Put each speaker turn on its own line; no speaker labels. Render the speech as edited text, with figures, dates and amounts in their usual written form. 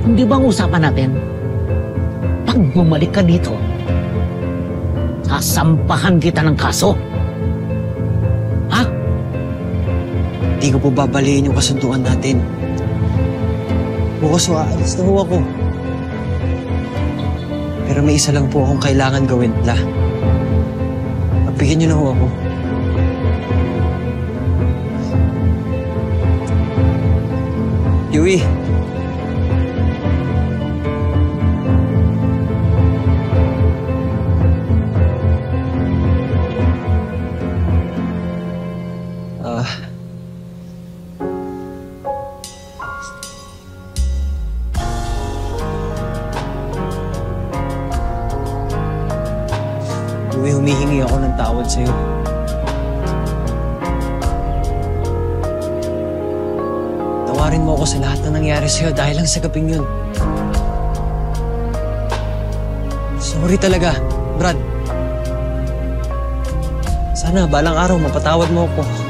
Hindi ba ang usapan natin? Pag bumalik ka dito, sasampahan kita ng kaso. Ha?
Hindi ko po babaliin yung kasunduan natin. Bukas aalis na ho ako. Pero may isa lang po akong kailangan gawin, La. Pagbigyan niyo na ho ako. Yui. Humihingi ako ng tawad sa'yo. Tawarin mo ako sa lahat na nangyari sa'yo dahil lang sa gabing yun. Sorry talaga, Brad. Sana balang araw mapatawad mo ako.